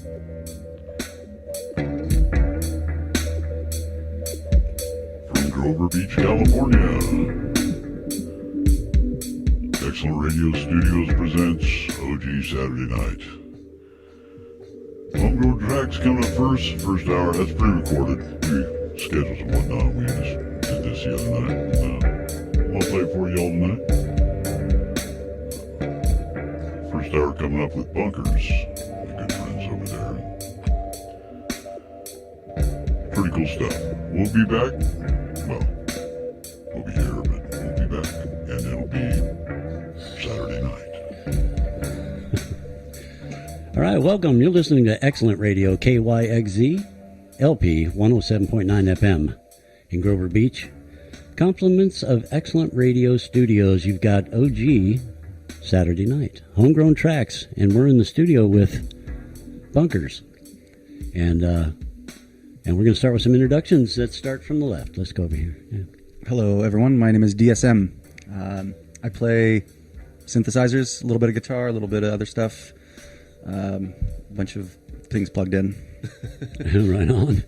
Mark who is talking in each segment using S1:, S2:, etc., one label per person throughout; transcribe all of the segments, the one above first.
S1: From Grover Beach, California, Excellent Radio Studios presents OG Saturday Night. HomeGrown Trax coming up first hour. That's pre-recorded. We scheduled and whatnot. We just did this the other night. I'll play it for y'all tonight. First hour coming up with Bunkers, my good friends over there. Pretty cool stuff. We'll be back. Well, we'll be here, but we'll be back. And it'll be Saturday night.
S2: All right, welcome. You're listening to Excellent Radio, KYXZ, LP 107.9 FM in Grover Beach. Compliments of Excellent Radio Studios. You've got OG Saturday Night, HomeGrown Trax, and we're in the studio with Bunkers. And we're going to start with some introductions that start from the left. Let's go over here. Yeah.
S3: Hello, everyone. My name is DSM. I play synthesizers, a little bit of guitar, a little bit of other stuff. A bunch of things plugged in.
S2: Right on.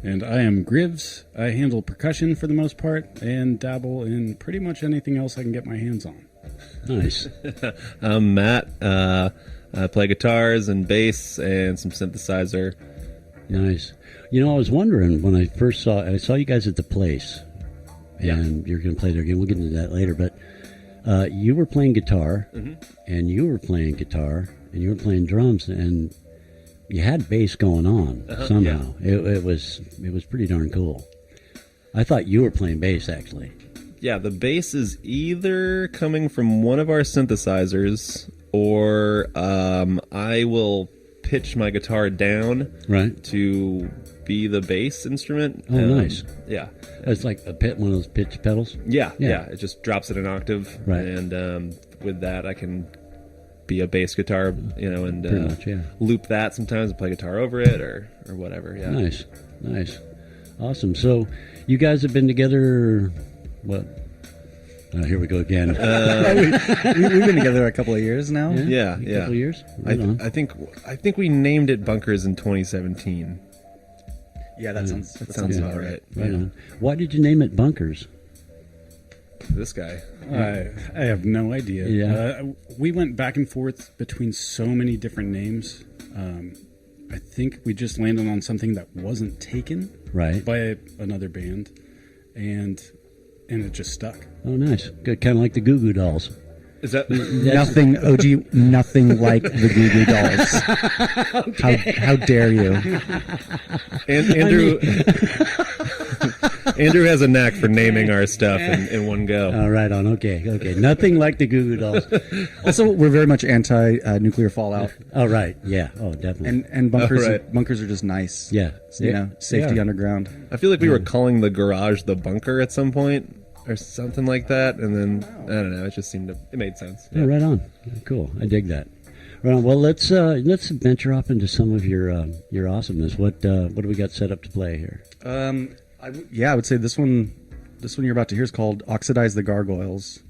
S4: And I am Grivs. I handle percussion for the most part and dabble in pretty much anything else I can get my hands on.
S2: Nice.
S5: I'm Matt. I play guitars and bass and some synthesizer.
S2: Nice. You know, I was wondering when I first saw you guys at the place, and you're going to play there again. We'll get into that later, but you were playing guitar, and you were playing guitar, and you were playing drums, and you had bass going on somehow. Yeah. It was pretty darn cool. I thought you were playing bass, actually.
S5: Yeah, the bass is either coming from one of our synthesizers, or I will pitch my guitar down to be the bass instrument.
S2: Oh, nice.
S5: Yeah.
S2: It's like one of those pitch pedals?
S5: Yeah. It just drops it an octave. Right. And with that, I can be a bass guitar, and loop that sometimes and play guitar over it or whatever. Yeah.
S2: Nice. Awesome. So you guys have been together, what? Here we go again.
S3: We've been together a couple of years now.
S5: Yeah.
S2: A couple of years?
S5: I think we named it Bunkers in 2017.
S3: Yeah, that sounds about right.
S2: Right on. Why did you name it Bunkers?
S5: This guy.
S4: I have no idea.
S2: Yeah.
S4: We went back and forth between so many different names. I think we just landed on something that wasn't taken by another band, and it just stuck.
S2: Oh, nice. Good, kind of like the Goo Goo Dolls.
S5: Is that
S3: nothing? OG, nothing like the Goo Goo Dolls. Okay. How dare you?
S5: Andrew has a knack for naming our stuff in one go.
S2: Oh, right on. Okay. Nothing like the Goo Goo Dolls.
S3: Also, we're very much anti-nuclear fallout.
S2: Oh, right. Yeah. Oh, definitely.
S3: And bunkers. Bunkers are just nice.
S2: Yeah.
S3: Safety underground.
S5: I feel like we were calling the garage the bunker at some point, or something like that, and then I don't know. It made sense.
S2: Yeah, right on. Cool. I dig that. Right on. Well, let's venture off into some of your awesomeness. What do we got set up to play here?
S3: I would say this one you're about to hear is called "Oxidize the Gargoyles."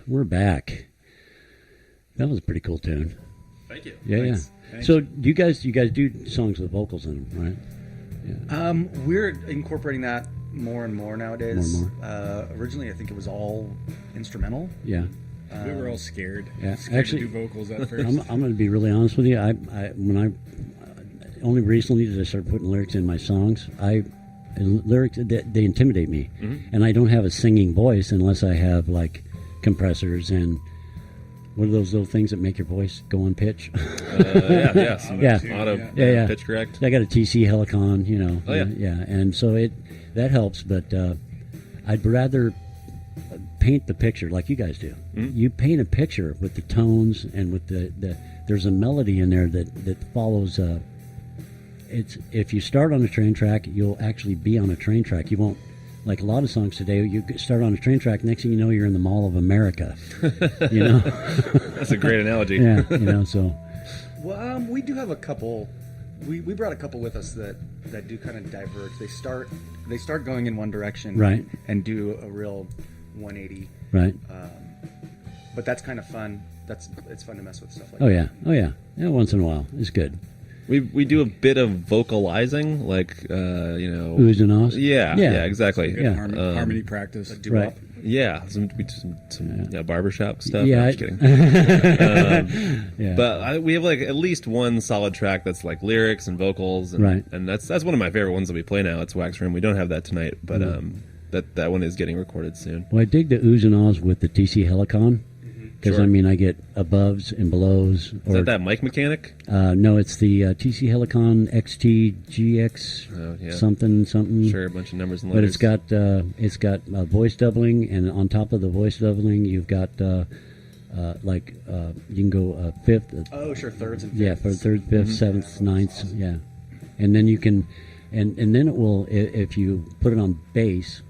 S2: we're back. That was a pretty cool tune.
S5: Thank you.
S2: Yeah,
S4: Thanks.
S2: yeah.
S4: Thanks.
S2: So you guys do songs with vocals in them, right? Yeah.
S3: We're incorporating that more and more nowadays.
S2: More and
S3: Originally, I think it was all instrumental.
S2: Yeah.
S4: We were all scared.
S2: Yeah,
S4: Scared
S2: actually,
S4: to do vocals at first.
S2: I'm going to be really honest with you. Only recently did I start putting lyrics in my songs. Lyrics they intimidate me, and I don't have a singing voice unless I have like compressors and what are those little things that make your voice go on pitch?
S5: Auto
S2: Yeah.
S5: pitch correct.
S2: I got a TC Helicon, you know.
S5: Oh, yeah.
S2: Yeah, and so that helps, but I'd rather paint the picture like you guys do. You paint a picture with the tones and with the there's a melody in there that follows. It's if you start on a train track, you'll actually be on a train track. You won't. Like a lot of songs today, you start on a train track. Next thing you know, you're in the Mall of America. You know,
S5: That's a great analogy.
S2: yeah. You know, so
S3: Well, we do have a couple. We brought a couple with us that do kind of diverge. They start going in one direction,
S2: Right.
S3: and do a real 180.
S2: right.
S3: But that's kind of fun. It's fun to mess with stuff like
S2: Oh
S3: that.
S2: yeah. Once in a while, it's good.
S5: We do a bit of vocalizing, like
S2: Oohs and ahs.
S5: Yeah, exactly.
S4: Good
S2: Yeah.
S4: harmony practice.
S2: Right.
S5: Yeah, some barbershop stuff.
S2: Yeah,
S5: No, I'm just kidding.
S2: Yeah.
S5: But we have like at least one solid track that's like lyrics and vocals, and,
S2: Right.
S5: and that's one of my favorite ones that we play now. It's Wax Room. We don't have that tonight, but that one is getting recorded soon.
S2: Well, I dig the oohs and ahs with the TC Helicon because
S5: Sure.
S2: I mean I get aboves and belows.
S5: Is that mic mechanic?
S2: No, it's the TC Helicon XT GX
S5: Oh, yeah.
S2: something.
S5: Sure, a bunch of numbers and
S2: But
S5: letters.
S2: it's got voice doubling, and on top of the voice doubling, you've got you can go fifth.
S3: Oh, sure, thirds and fifths.
S2: Yeah, for third, fifth, seventh, ninth. Yeah, and then you can, and then it will if you put it on bass,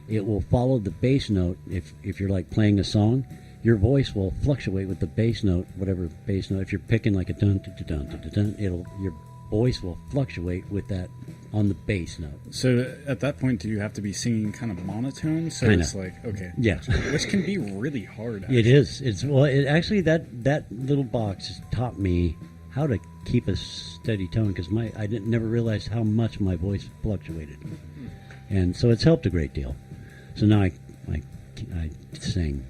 S2: it will follow the bass note. If you're like playing a song, your voice will fluctuate with the bass note, whatever bass note. If you're picking like a dun dun dun dun dun, your voice will fluctuate with that on the bass note.
S4: So at that point, do you have to be singing kind of monotone? So
S2: Kinda.
S4: it's like, okay.
S2: Yeah.
S4: Which can be really hard. Actually.
S2: It is. It actually that little box has taught me how to keep a steady tone because I never realized how much my voice fluctuated, and so it's helped a great deal. So now I sing.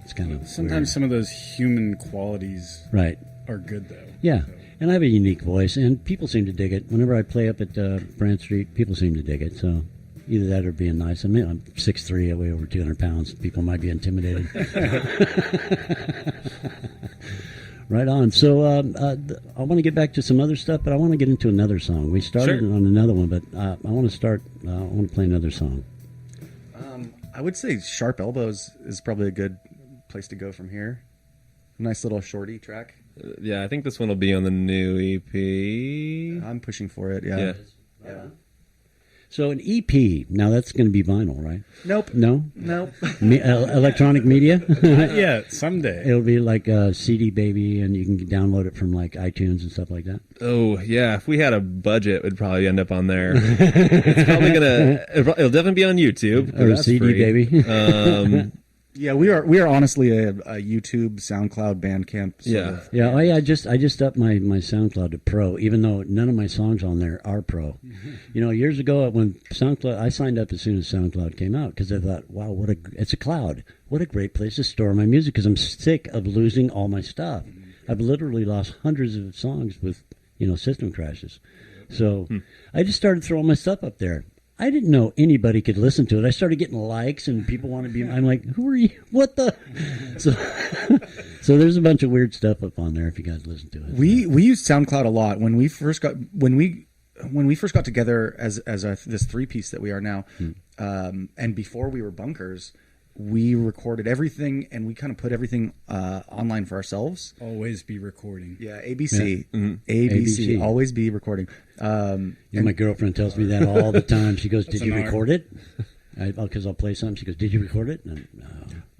S2: It's kind of
S4: Sometimes
S2: weird.
S4: some of those human qualities
S2: Right.
S4: are good, though.
S2: Yeah.
S4: So.
S2: And I have a unique voice, and people seem to dig it. Whenever I play up at Brant Street, people seem to dig it. So either that or being nice. I mean, I'm 6'3", I weigh over 200 pounds. People might be intimidated. Right on. So I want to get back to some other stuff, but I want to get into another song. We started
S5: Sure.
S2: on another one, but I want to play another song.
S3: I would say Sharp Elbows is probably a good place to go from here. Nice little shorty track.
S5: Yeah, I think this one will be on the new EP.
S3: I'm pushing for it.
S5: Yeah.
S3: Yeah.
S2: So an EP, now that's going to be vinyl, right?
S3: Nope.
S2: No?
S3: Nope.
S2: Electronic media?
S4: Yeah, someday.
S2: It'll be like a CD baby, and you can download it from like iTunes and stuff like that.
S5: Oh yeah, if we had a budget, we'd probably end up on there. It's probably it'll definitely be on YouTube.
S2: Or a
S5: That's
S2: CD
S5: free.
S2: baby.
S3: Yeah, we are honestly a YouTube, SoundCloud, Bandcamp. sort
S5: Yeah.
S3: of.
S2: Yeah, I just upped my SoundCloud to Pro, even though none of my songs on there are Pro. You know, years ago when SoundCloud, I signed up as soon as SoundCloud came out because I thought, wow, it's a cloud. What a great place to store my music because I'm sick of losing all my stuff. I've literally lost hundreds of songs with, system crashes. So I just started throwing my stuff up there. I didn't know anybody could listen to it. I started getting likes and people want to be. I'm like, who are you? What the? So there's a bunch of weird stuff up on there if you guys listen to it.
S3: We used SoundCloud a lot when we first got together as this 3-piece that we are now, and before we were Bunkers, we recorded everything and we kind of put everything online for ourselves.
S4: Always be recording.
S3: Yeah, ABC,
S2: Yeah.
S3: ABC, always be recording.
S2: My girlfriend tells me that all the time. She goes, "Did you
S4: an art.
S2: record it?" Because I'll play something. She goes, "Did you record it?" And, no.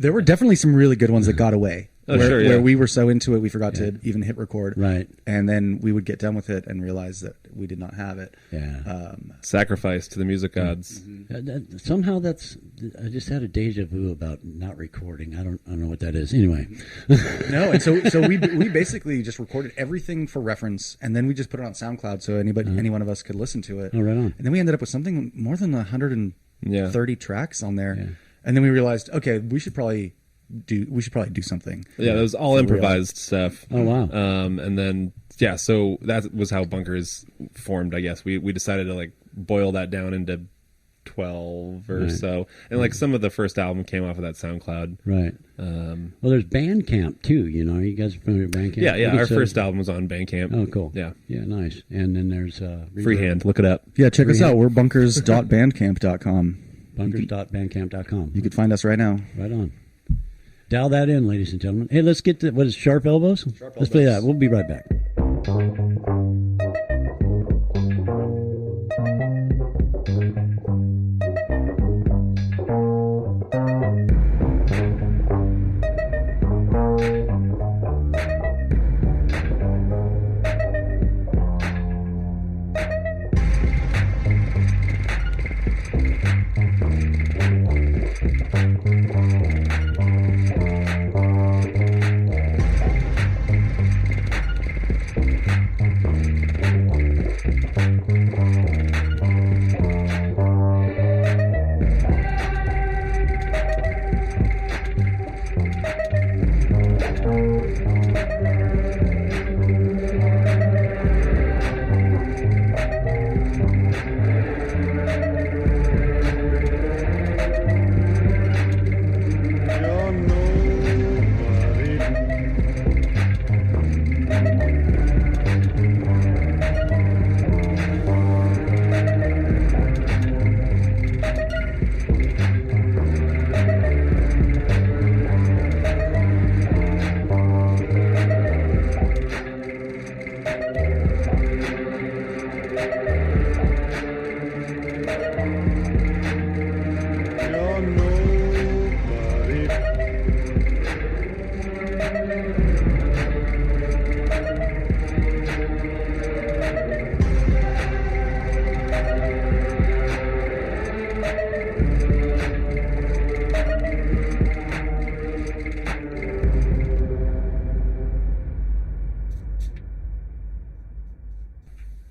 S3: There were definitely some really good ones that got away. where we were so into it we forgot to even hit record.
S2: Right.
S3: And then we would get done with it and realize that we did not have it.
S2: Yeah.
S5: Sacrifice to the music gods.
S2: Somehow I just had a deja vu about not recording. I don't know what that is. Anyway.
S3: No, and so we basically just recorded everything for reference, and then we just put it on SoundCloud so any one of us could listen to it.
S2: Oh, right on.
S3: And then we ended up with something more than 130 tracks on there.
S2: Yeah.
S3: And then we realized, okay, we should probably do something.
S5: Yeah, it was all improvised stuff.
S2: Oh, wow.
S5: And then so that was how Bunkers formed, I guess. We decided to like boil that down into 12 or so. And like some of the first album came off of that SoundCloud.
S2: Right. Well, there's Bandcamp too, you know. Are you guys familiar with Bandcamp?
S5: Yeah. Our first album was on Bandcamp.
S2: Oh, cool.
S5: Yeah.
S2: Yeah, nice. And then there's
S5: Freehand. Look it up.
S3: Yeah, check us out. We're bunkers.bandcamp.com.
S2: Bunkers.bandcamp.com.
S3: You could find us right now.
S2: Right on. Dial that in, ladies and gentlemen. Hey, let's get to, what is Sharp Elbows? Let's play that. We'll be right back.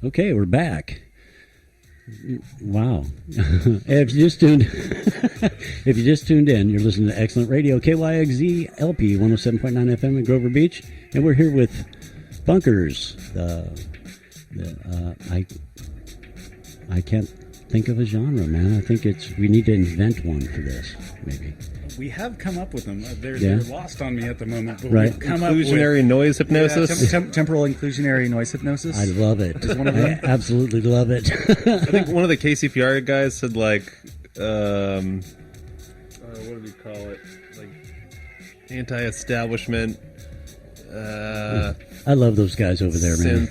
S2: Okay, we're back. Wow. If you just tuned in, you're listening to Excellent Radio, KYXZ LP 107.9 FM in Grover Beach, and we're here with Bunkers. I can't think of a genre, man. I think we need to invent one for this, maybe.
S4: We have come up with them. They're lost on me at the moment. But
S2: right.
S4: We've come
S5: inclusionary noise hypnosis.
S3: Temporal inclusionary noise hypnosis.
S2: I love it. I absolutely love it.
S5: I think one of the KCPR guys said like, what do we call it? Like anti-establishment.
S2: I love those guys over there, man.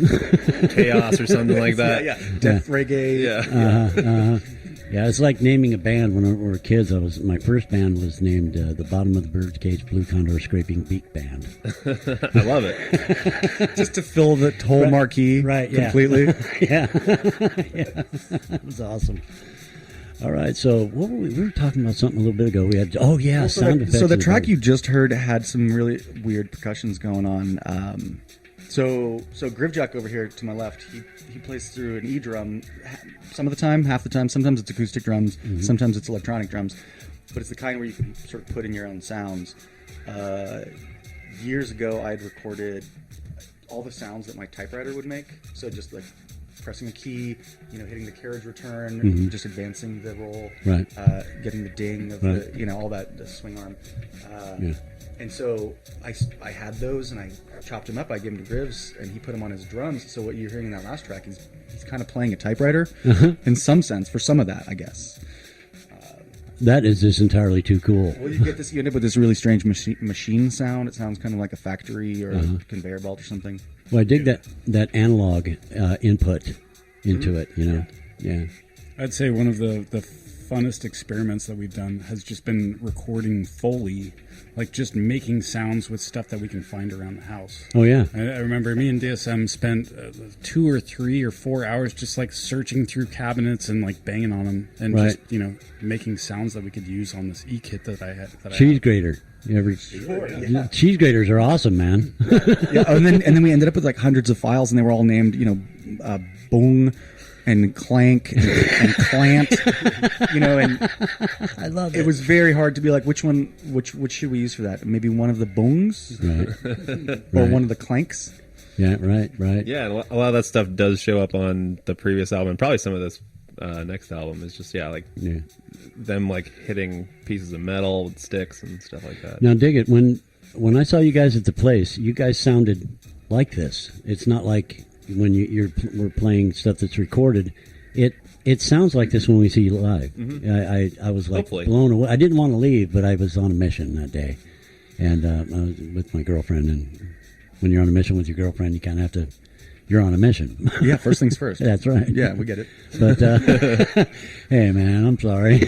S5: Chaos or something like that.
S3: Death reggae.
S2: Yeah, it's like naming a band. When we were kids, my first band was named the Bottom of the Birdcage Blue Condor Scraping Beak Band.
S5: I love it.
S3: Just to fill the whole marquee completely.
S2: Yeah. That was awesome. All right, so what we were talking about something a little bit ago. We had sound effects.
S3: So the track you just heard had some really weird percussions going on. So Grivjack over here to my left, he plays through an E drum some of the time, half the time. Sometimes it's acoustic drums, sometimes it's electronic drums, but it's the kind where you can sort of put in your own sounds. Years ago, I'd recorded all the sounds that my typewriter would make. So just like pressing a key, hitting the carriage return, just advancing the roll,
S2: right.
S3: Getting the ding of the, all that, the swing arm. And so I had those and I chopped them up. I gave them to Grivs and he put them on his drums. So what you're hearing in that last track is he's kind of playing a typewriter in some sense, for some of that, I guess.
S2: That is just entirely too cool.
S3: Well, you end up with this really strange machine sound. It sounds kind of like a factory or a conveyor belt or something.
S2: Well, I dig that analog input into it, Yeah.
S4: I'd say one of the funnest experiments that we've done has just been recording Foley, like just making sounds with stuff that we can find around the house.
S2: Oh yeah,
S4: I remember me and DSM spent 2 or 3 or 4 hours just like searching through cabinets and like banging on them and
S2: right.
S4: just making sounds that we could use on this e-kit that I had.
S2: Cheese grater. Cheese graters are awesome, man.
S3: Yeah, and then we ended up with like hundreds of files, and they were all named, Boong and Clank and Clant, and
S2: I love it.
S3: It was very hard to be like, which should we use for that? Maybe one of the Boongs,
S2: right.
S3: or
S2: right.
S3: one of the Clanks.
S2: Yeah, right.
S5: Yeah, and a lot of that stuff does show up on the previous album, and probably some of this next album is just them like hitting pieces of metal with sticks and stuff like that.
S2: Now dig it. When I saw you guys at the place, you guys sounded like this. It's not like when we're playing stuff that's recorded. It sounds like this when we see you live. Mm-hmm. I was like
S5: Hopefully.
S2: blown away. I didn't want to leave, but I was on a mission that day, and I was with my girlfriend. And when you're on a mission with your girlfriend, you kind of have to. You're on a mission.
S3: Yeah, first things first.
S2: That's right.
S3: Yeah, we get it.
S2: But hey, man, I'm sorry.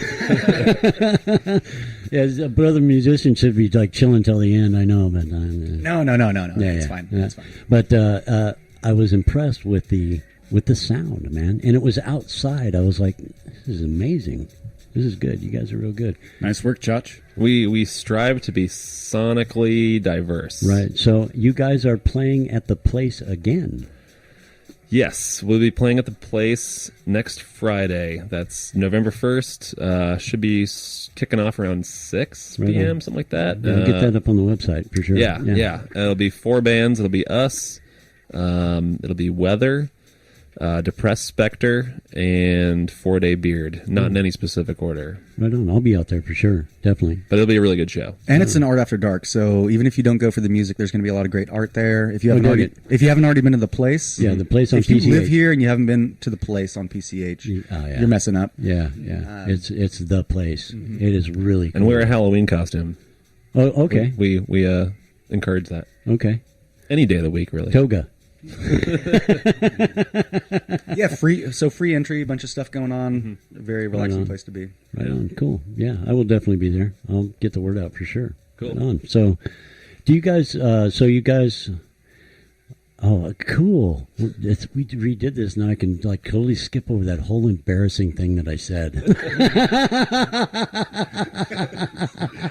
S2: Yeah, brother musician should be like chilling till the end. I know, but
S3: No.
S2: Yeah,
S3: It's fine.
S2: Yeah.
S3: It's fine.
S2: But I was impressed with the sound, man, and it was outside. I was like, this is amazing. This is good. You guys are real good.
S4: Nice work, Chutch.
S5: We strive to be sonically diverse.
S2: Right. So you guys are playing at the place again.
S5: Yes, we'll be playing at the place next Friday. That's November 1st. Should be kicking off around 6 p.m., something like that.
S2: Yeah, get that up on the website for sure.
S5: Yeah. It'll be 4 bands. It'll be us. It'll be Weather, Depressed Spectre, and 4 Day Beard. Not in any specific order.
S2: Right on. I'll be out there for sure. Definitely.
S5: But it'll be a really good show.
S3: And it's an art after dark, so even if you don't go for the music, there's going to be a lot of great art there. If you haven't already been to the place,
S2: yeah, the place on
S3: if
S2: PCH.
S3: If you live here and you haven't been to the place on PCH, you're messing up.
S2: Yeah. It's the place. Mm-hmm. It is really cool.
S5: And wear a Halloween costume.
S2: Oh, okay.
S5: We encourage that.
S2: Okay.
S5: Any day of the week, really.
S2: Toga.
S3: Yeah, free entry, a bunch of stuff going on. Mm-hmm. A very relaxing place to be.
S2: Right on. Cool. Yeah, I will definitely be there. I'll get the word out for sure.
S5: Cool.
S2: Right on. So, do you guys? Oh, cool. We redid this, and I can like totally skip over that whole embarrassing thing that I said.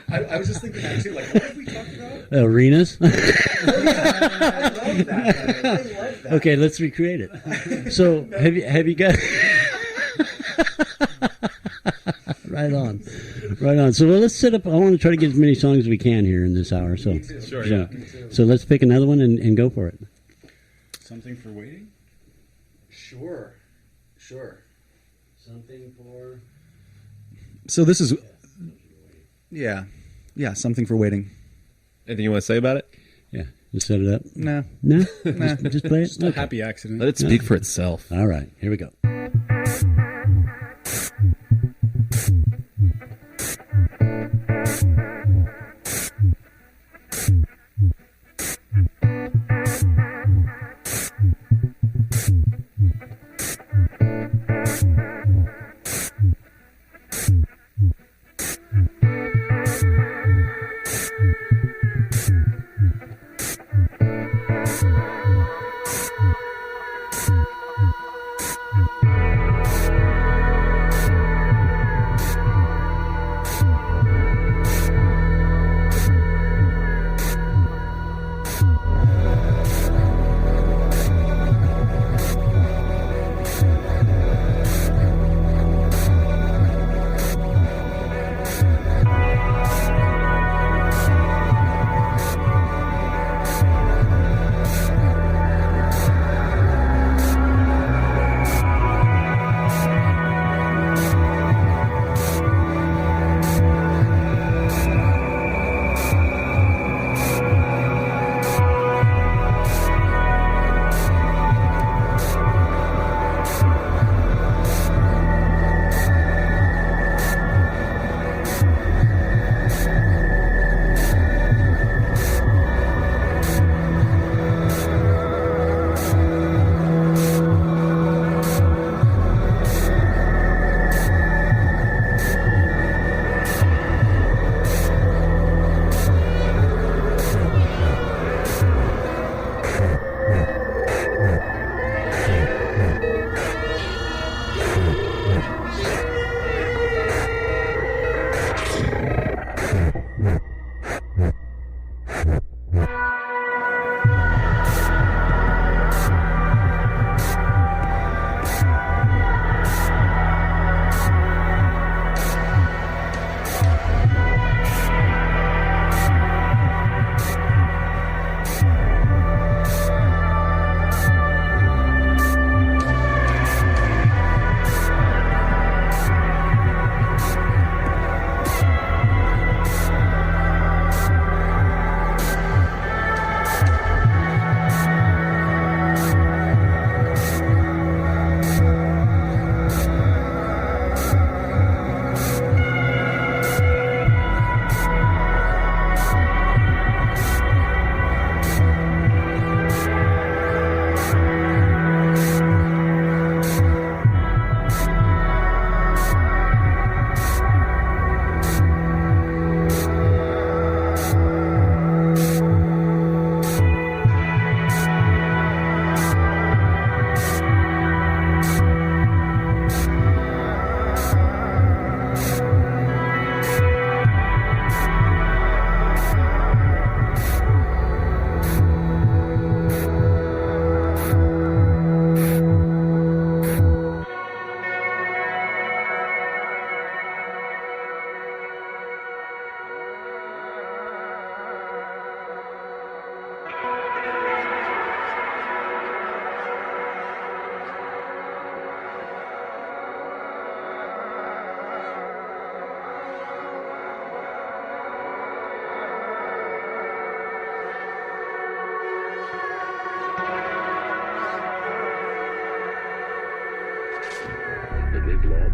S3: I was just thinking that too. Like, what have we talked about?
S2: Arenas.
S3: I love that.
S2: Okay, let's recreate it. So, have you guys? Right on. So let's set up. I want to try to get as many songs as we can here in this hour. So,
S5: Sure, yeah.
S2: So let's pick another one and go for it.
S4: Something for waiting?
S3: Sure.
S2: Something for.
S3: So this is, yeah, something for waiting.
S5: Anything you want to say about it?
S2: Yeah, just set it up.
S3: No.
S2: Just play it.
S4: Just a happy accident.
S5: Let it speak for itself.
S2: All right, here we go.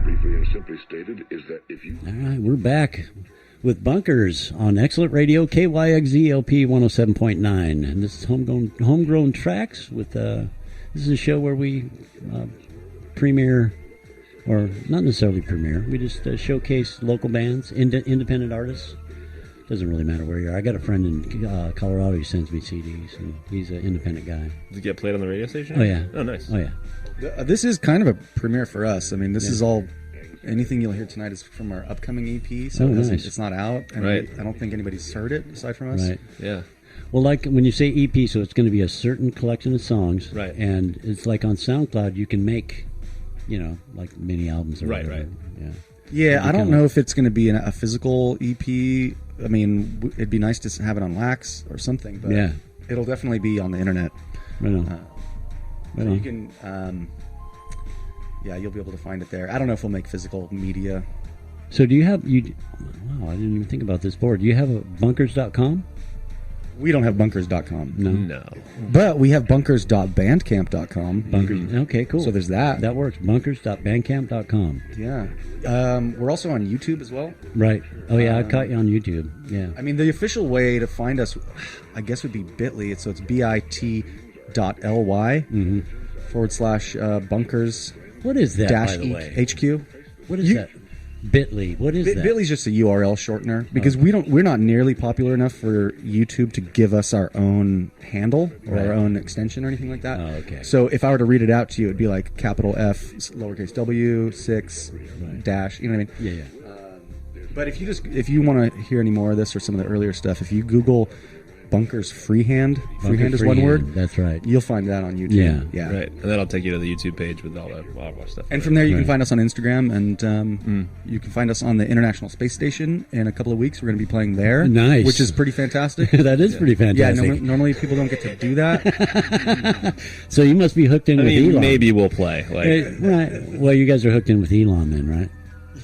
S1: Briefly and simply stated is that if you...
S2: All right, we're back with Bunkers on Excellent Radio, KYXZ LP 107.9. And this is Homegrown Trax with, this is a show where we premiere, or not necessarily premiere, we just showcase local bands, independent artists. Doesn't really matter where you are. I got a friend in Colorado who sends me CDs, and he's an independent guy.
S5: Did you get played on the radio station?
S2: Oh, yeah.
S5: Oh, nice.
S2: Oh, yeah.
S3: This is kind of a premiere for us. I mean, this is all... Anything you'll hear tonight is from our upcoming EP, so it's not out. And
S5: right.
S3: I don't think anybody's heard it aside from us.
S2: Right.
S5: Yeah.
S2: Well, like when you say EP, so it's going to be a certain collection of songs.
S5: Right.
S2: And it's like on SoundCloud, you can make, like mini albums or
S5: right,
S2: whatever.
S5: right.
S2: Yeah.
S3: Yeah, I don't know if it's going to be a physical EP. I mean, it'd be nice to have it on Wax or something, but it'll definitely be on the internet.
S2: Right on.
S3: So you can, you'll be able to find it there. I don't know if we'll make physical media.
S2: So do you have, wow, I didn't even think about this board. Do you have a bunkers.com?
S3: We don't have bunkers.com.
S5: No.
S3: But we have bunkers.bandcamp.com.
S2: Bunkers. Okay, cool.
S3: So there's that.
S2: That works. Bunkers.bandcamp.com.
S3: Yeah. We're also on YouTube as well.
S2: Right. Oh, yeah, I caught you on YouTube. Yeah.
S3: I mean, the official way to find us, I guess, would be bit.ly. So it's bit.ly /bunkers.
S2: What is that,
S3: dash
S2: by the way?
S3: HQ.
S2: What is that? Bitly. What is that?
S3: Bitly's just a URL shortener because we're not nearly popular enough for YouTube to give us our own handle or our own extension or anything like that.
S2: Oh, okay.
S3: So if I were to read it out to you, it'd be like capital F, lowercase W, 6, dash. You know what I mean?
S2: Yeah.
S3: But if you want to hear any more of this or some of the earlier stuff, if you Google Bunkers Freehand is one word.
S2: That's right.
S3: You'll find that on YouTube. Yeah.
S5: Right. And that'll take you to the YouTube page with all that stuff.
S3: And from there, you can find us on Instagram, and you can find us on the International Space Station. In a couple of weeks, we're going to be playing there.
S2: Nice.
S3: Which is pretty fantastic.
S2: That is pretty fantastic.
S3: Yeah, normally people don't get to do that.
S2: So you must be hooked in with Elon.
S5: Maybe we'll play.
S2: Right. Well, you guys are hooked in with Elon then, right?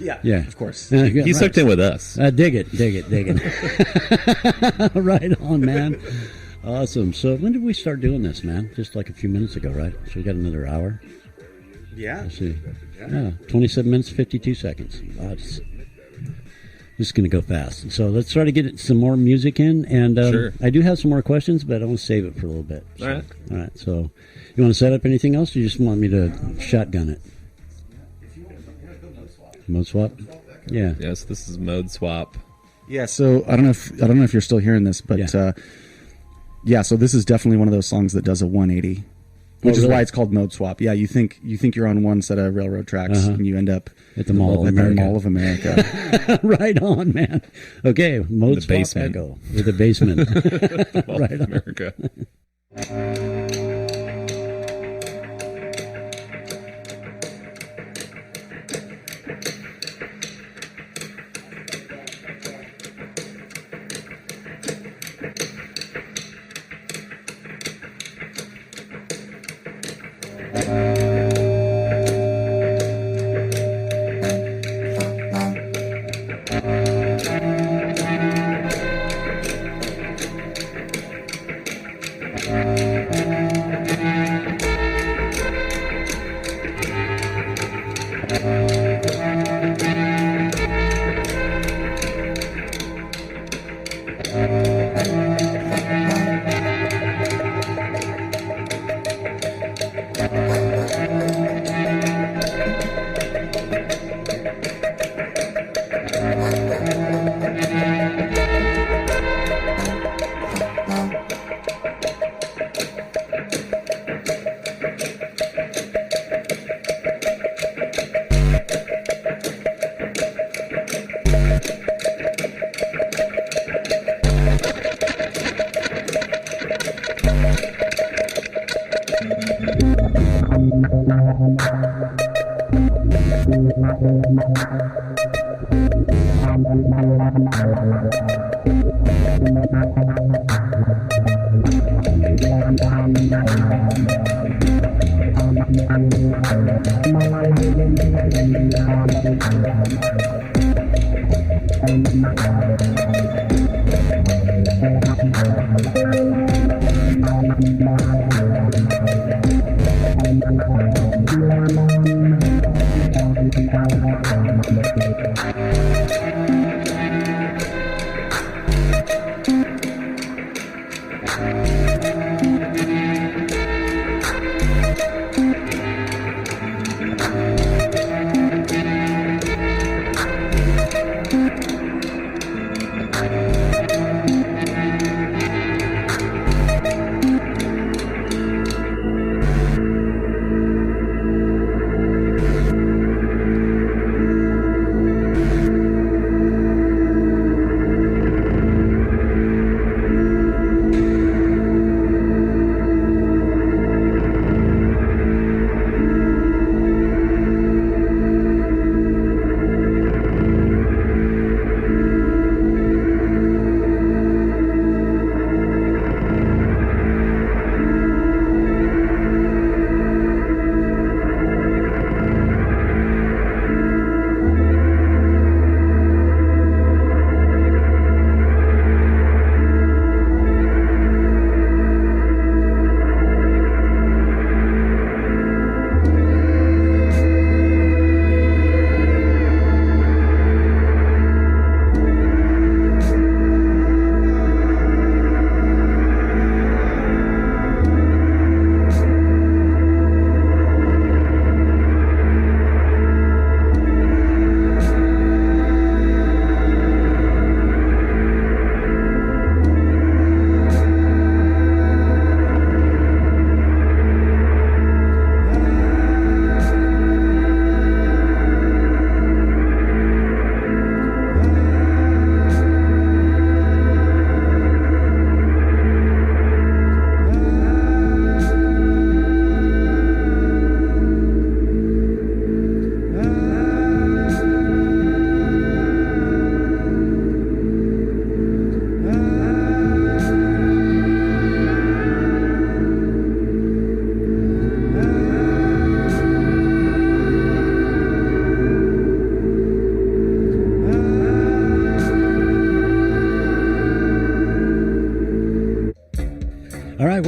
S3: Yeah, of course.
S5: He's hooked in with us.
S2: Dig it. Right on, man. Awesome. So when did we start doing this, man? Just like a few minutes ago, right? So we got another hour.
S3: Yeah.
S2: Let's see. Yeah, 27 minutes, 52 seconds. Wow, this is going to go fast. So let's try to get some more music in. And
S5: sure.
S2: I do have some more questions, but I want to save it for a little bit. So,
S5: all right.
S2: So you want to set up anything else, or you just want me to shotgun it? Mode swap? Yeah.
S5: Yes, this is mode swap.
S3: Yeah, so I don't know if you're still hearing this, but so this is definitely one of those songs that does a 180. Which is why it's called mode swap. Yeah, you think you're on one set of railroad tracks and you end up
S2: at the Mall of America.
S3: Mall of America.
S2: Right on, man. Okay, mode
S5: the
S2: swap
S5: basement.
S2: echo with the basement.
S5: The Mall
S2: Right
S5: of
S2: on.
S5: America.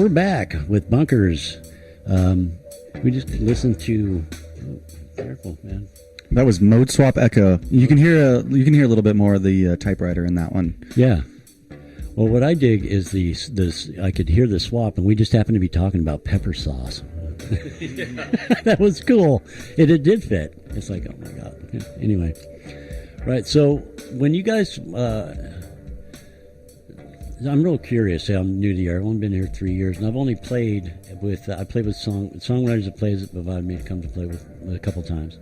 S2: we're back with Bunkers. We just listened to. Oh, careful, man.
S3: That was Mode Swap Echo. You can hear a little bit more of the typewriter in that one.
S2: Yeah. Well, what I dig is this. I could hear the swap, and we just happened to be talking about pepper sauce. That was cool. It did fit. It's like, oh my god. Anyway, right. So when you guys, I'm real curious. I'm new to the year. I've only been here 3 years, and I've only played with. I played with songwriters that plays it, invited me to come to play with a couple times.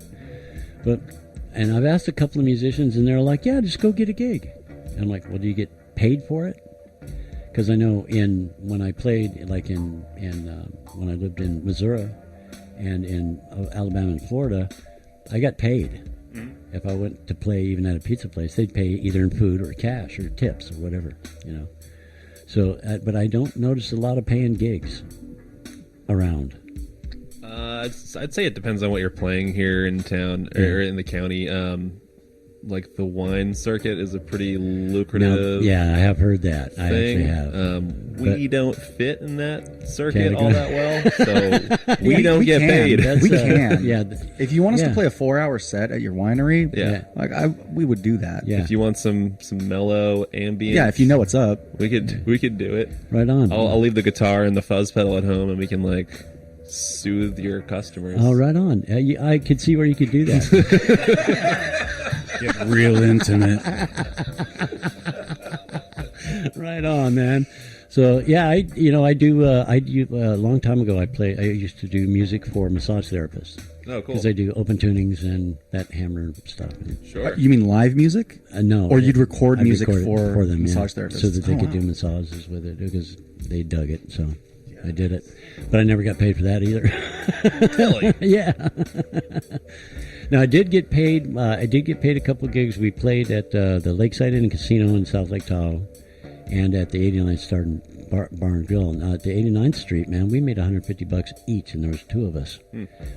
S2: And I've asked a couple of musicians, and they're like, "Yeah, just go get a gig." And I'm like, "Well, do you get paid for it?" Because I know when I played, like when I lived in Missouri and in Alabama and Florida, I got paid. Mm-hmm. If I went to play even at a pizza place, they'd pay either in food or cash or tips or whatever, So, but I don't notice a lot of paying gigs around.
S5: I'd say it depends on what you're playing here in town or in the county. Like the wine circuit is a pretty lucrative.
S2: I have heard that.
S5: Thing.
S2: I actually have.
S5: We don't fit in that circuit all that well, so we don't get paid.
S3: We can.
S2: Yeah.
S3: If you want us to play a 4-hour set at your winery, we would do that.
S2: Yeah.
S5: If you want some mellow ambient,
S3: if you know what's up,
S5: we could do it.
S2: Right on.
S5: I'll leave the guitar and the fuzz pedal at home, and we can soothe your customers.
S2: Oh, right on. I could see where you could do that.
S4: Get real intimate.
S2: Right on, man. So I do. A long time ago, I used to do music for massage therapists.
S5: Oh, cool.
S2: Because I do open tunings and that hammer stuff.
S5: Sure.
S3: You mean live music?
S2: No.
S3: Or you'd record music for them, massage
S2: yeah,
S3: therapists,
S2: so that they could do massages with it because they dug it. So I did it, but I never got paid for that either.
S5: Really?
S2: Yeah. Now I did get paid. I did get paid a couple of gigs. We played at the Lakeside Inn and Casino in South Lake Tahoe, and at the 89th Star Bar and Grill. Now at the 89th Street, man, we made $150 each, and there was 2 of us.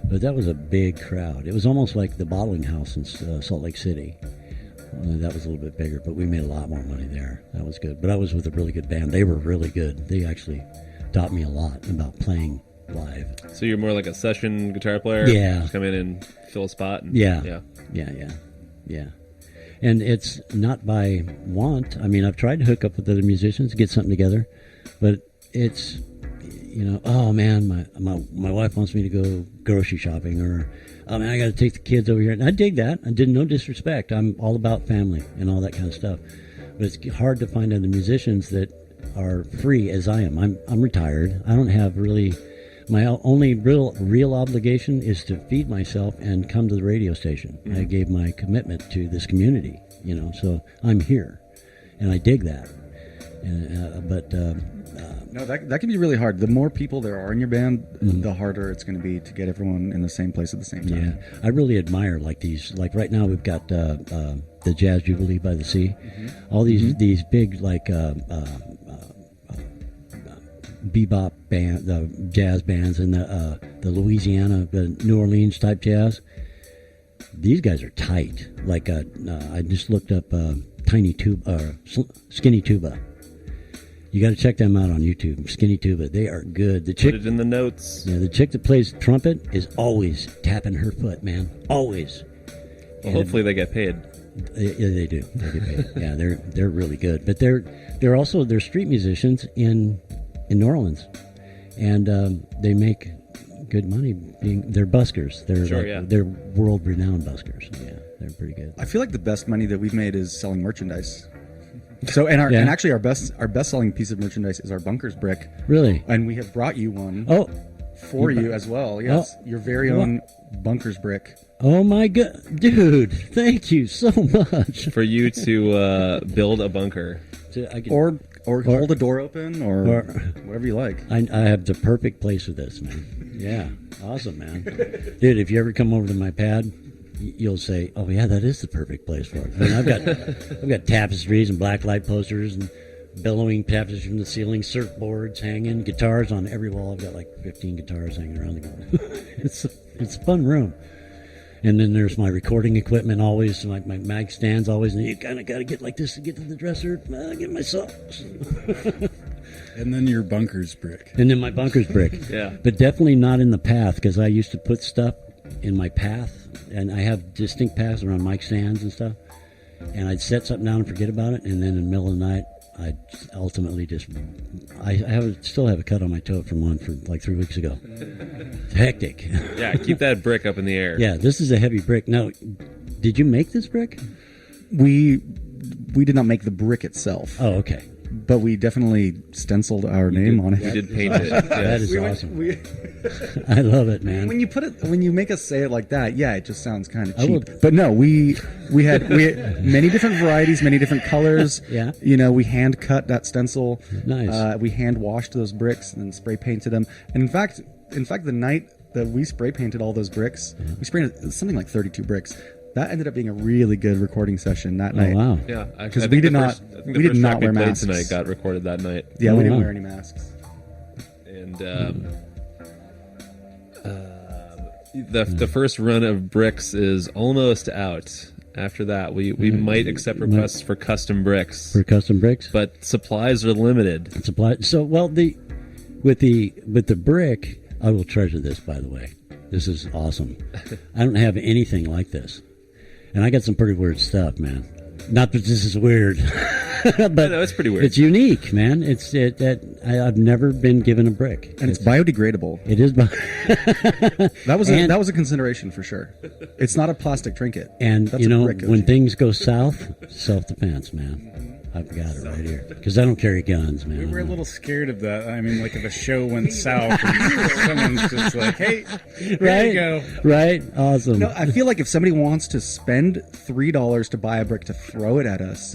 S2: But that was a big crowd. It was almost like the Bottling House in Salt Lake City. That was a little bit bigger, but we made a lot more money there. That was good. But I was with a really good band. They were really good. They actually taught me a lot about playing live.
S5: So you're more like a session guitar player?
S2: Yeah.
S5: Just come in and fill a spot?
S2: Yeah. And it's not by want. I mean, I've tried to hook up with other musicians, get something together, but it's, oh man, my wife wants me to go grocery shopping, or, oh man, I got to take the kids over here. And I dig that. I did no disrespect. I'm all about family and all that kind of stuff. But it's hard to find other musicians that are free as I am. I'm retired. I don't have really. My only real obligation is to feed myself and come to the radio station. Mm-hmm. I gave my commitment to this community, so I'm here, and I dig that.
S3: No, that can be really hard. The more people there are in your band, the harder it's going to be to get everyone in the same place at the same time.
S2: Yeah, I really admire these. Like right now, we've got the Jazz Jubilee by the Sea. Mm-hmm. All these big bebop band, the jazz bands, and the Louisiana, the New Orleans type jazz. These guys are tight. I just looked up Tiny Tuba, Skinny Tuba. You got to check them out on YouTube. Skinny Tuba, they are good. The chick,
S5: put it in the notes.
S2: Yeah, the chick that plays trumpet is always tapping her foot, man. Always.
S5: Well, hopefully they get paid.
S2: Yeah, they do. They get paid. Yeah, they're really good. But they're also street musicians in New Orleans, and they make good money. They're buskers. They're world renowned buskers. Yeah, they're pretty good.
S3: I feel like the best money that we've made is selling merchandise. So and actually our best selling piece of merchandise is our Bunkers brick.
S2: Really?
S3: And we have brought you one.
S2: Oh,
S3: for you as well. Yes, your very own Bunkers brick.
S2: Oh my god, dude! Thank you so much
S5: for you to build a bunker.
S3: Or hold a door open, or whatever you like.
S2: I have the perfect place for this, man. Yeah, awesome, man. Dude, if you ever come over to my pad, you'll say, "Oh yeah, that is the perfect place for it." I mean, I've got tapestries and black light posters and billowing tapestries from the ceiling, surfboards hanging, guitars on every wall. I've got like 15 guitars hanging around the It's a fun room. And then there's my recording equipment always, my mag stands always, and you kind of got to get like this to get to the dresser. Get my socks.
S4: And then your bunker's brick.
S2: And then my bunker's brick.
S5: Yeah.
S2: But definitely not in the path, because I used to put stuff in my path, and I have distinct paths around mic stands and stuff. And I'd set something down and forget about it, and then in the middle of the night, I ultimately just, still have a cut on my toe from one from like 3 weeks ago. It's hectic.
S5: Yeah, keep that brick up in the air.
S2: Yeah, this is a heavy brick. Now, did you make this brick?
S3: We did not make the brick itself.
S2: Oh, okay.
S3: But we definitely stenciled our name on it.
S5: We did paint it. Yes.
S2: That is awesome. I love it, man.
S3: When you make us say it like that, yeah, it just sounds kind of cheap. But no, we had many different varieties, many different colors.
S2: Yeah.
S3: You know, we hand cut that stencil.
S2: Nice.
S3: We hand washed those bricks and then spray painted them. And in fact, the night that we spray painted all those bricks, we sprayed something like 32 bricks. That ended up being a really good recording session that night.
S2: Oh, wow.
S5: Yeah,
S3: because we did not wear masks
S5: tonight. Got recorded that night.
S3: Yeah, we didn't wear any masks.
S5: And the first run of bricks is almost out. After that, we might accept requests for custom bricks.
S2: For custom bricks,
S5: but supplies are limited.
S2: So with the brick, I will treasure this. By the way, this is awesome. I don't have anything like this. And I got some pretty weird stuff, man. Not that this is weird, but
S5: no, it's pretty weird.
S2: It's unique, man. I've never been given a brick,
S3: and it's biodegradable.
S2: It is.
S3: That was a consideration for sure. It's not a plastic trinket.
S2: And that's when things go south, self-defense, man. I've got it right here because I don't carry guns, man.
S4: We were a little scared of that. I mean, like if a show went south, and someone's just like, "Hey, there you go."
S2: Right? Awesome.
S3: No, I feel like if somebody wants to spend $3 to buy a brick to throw it at us,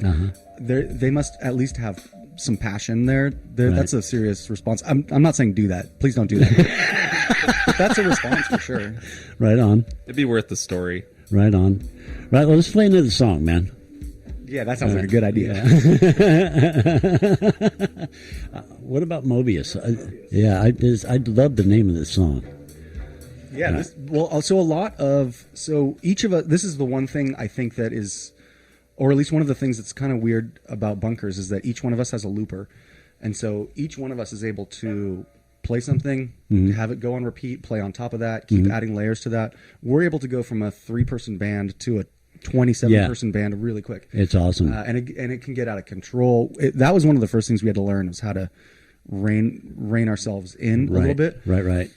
S3: they must at least have some passion there. That's a serious response. I'm not saying do that. Please don't do that. But that's a response for sure.
S2: Right on.
S5: It'd be worth the story.
S2: Right on. Right. Well, let's play another song, man.
S3: Yeah, that sounds like a good idea.
S2: What about Mobius? I love the name of this song.
S3: Yeah. Each of us. This is the one thing I think that is, or at least one of the things that's kind of weird about bunkers is that each one of us has a looper, and so each one of us is able to play something, have it go on repeat, play on top of that, keep adding layers to that. We're able to go from a 3-person band to a 27-person band really quick.
S2: It's awesome.
S3: And it can get out of control. That was one of the first things we had to learn was how to rein ourselves in a little bit.
S2: Right.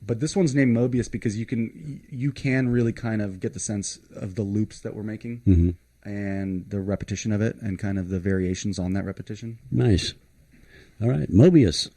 S3: But this one's named Mobius because you can really kind of get the sense of the loops that we're making and the repetition of it and kind of the variations on that repetition.
S2: Nice. All right, Mobius.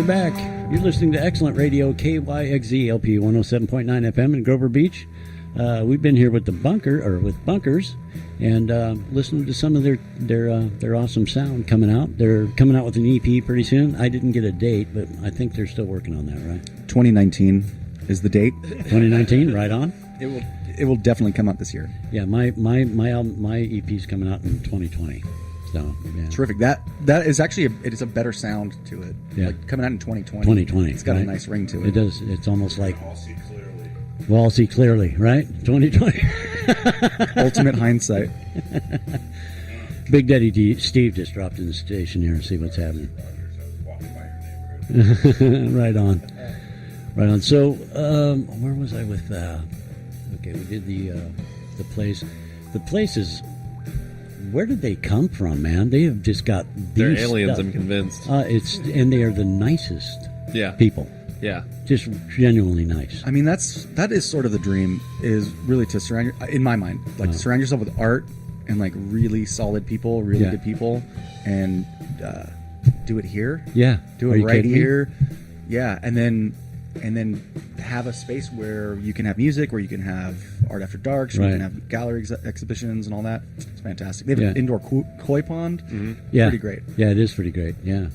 S2: we're back. You're listening to Excellent Radio, KYXZ LP 107.9 FM in Grover Beach. We've been here with with Bunkers, and listening to some of their awesome sound coming out. They're coming out with an EP pretty soon. I didn't get a date, but I think they're still working on that, right?
S3: 2019 is the date.
S2: 2019, right on.
S3: It will definitely come out this year.
S2: Yeah, my album, my EP's coming out in 2020. So yeah.
S3: Terrific. That is actually it is a better sound to it.
S2: Yeah.
S3: Like coming out in 2020.
S2: 2020.
S3: It's got
S2: right?
S3: a nice ring to it.
S2: It does. It's almost like
S1: All see clearly.
S2: we'll all see clearly, right? 2020.
S3: Ultimate hindsight.
S2: Big Daddy Steve just dropped in the station here and see what's happening.
S1: Walking by your neighborhood.
S2: Right on. Right on. So, where was I with okay, we did the place. The places, where did they come from, man? They have just got
S5: They're
S2: these
S5: aliens,
S2: stuff.
S5: I'm convinced.
S2: And they are the nicest people.
S5: Yeah.
S2: Just genuinely nice.
S3: I mean, that is sort of the dream, is really to surround in my mind, like to surround yourself with art and like really solid people, really good people, and do it here.
S2: Yeah.
S3: Do
S2: Are
S3: it
S2: you
S3: right
S2: kidding me?
S3: here. Yeah, and then have a space where you can have music, where you can have art after dark, where you can have gallery exhibitions and all that. It's fantastic. They have an indoor koi pond.
S2: Mm-hmm. Yeah,
S3: pretty great.
S2: Yeah, it is pretty great. Yeah,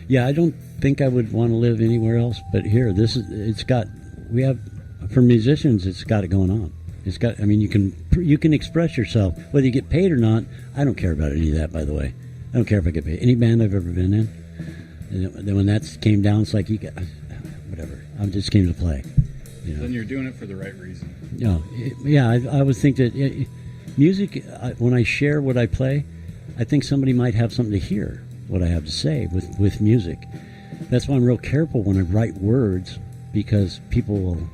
S2: yeah. I don't think I would want to live anywhere else, but here, for musicians, it's got it going on. It's got. I mean, you can express yourself whether you get paid or not. I don't care about any of that, by the way. I don't care if I get paid. Any band I've ever been in, and then when that came down, it's like you got whatever. I just came to play. You know?
S4: Then you're doing it for the right reason.
S2: Yeah. I would think that music. When I share what I play, I think somebody might have something to hear what I have to say with music. That's why I'm real careful when I write words, because people will,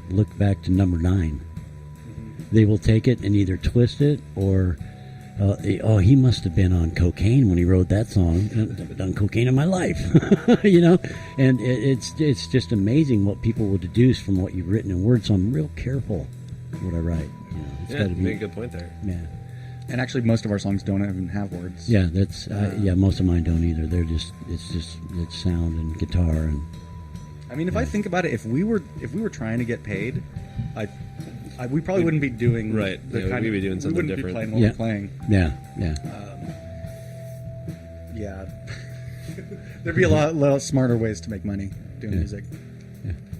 S2: look back to number 9. They will take it and either twist it or, he must have been on cocaine when he wrote that song. I've never done cocaine in my life, And it's just amazing what people will deduce from what you've written in words. So I'm real careful what I write. It's got to be
S5: a good point there.
S2: Yeah.
S3: And actually, most of our songs don't even have words.
S2: Yeah, that's most of mine don't either. It's sound and guitar and.
S3: I mean, if I think about it, if we were trying to get paid, we probably wouldn't be doing
S5: right.
S3: The kind
S5: we'd be doing something
S3: we wouldn't
S5: different.
S3: be playing what we're playing.
S2: Yeah.
S3: Yeah. There'd be a lot smarter ways to make money doing music.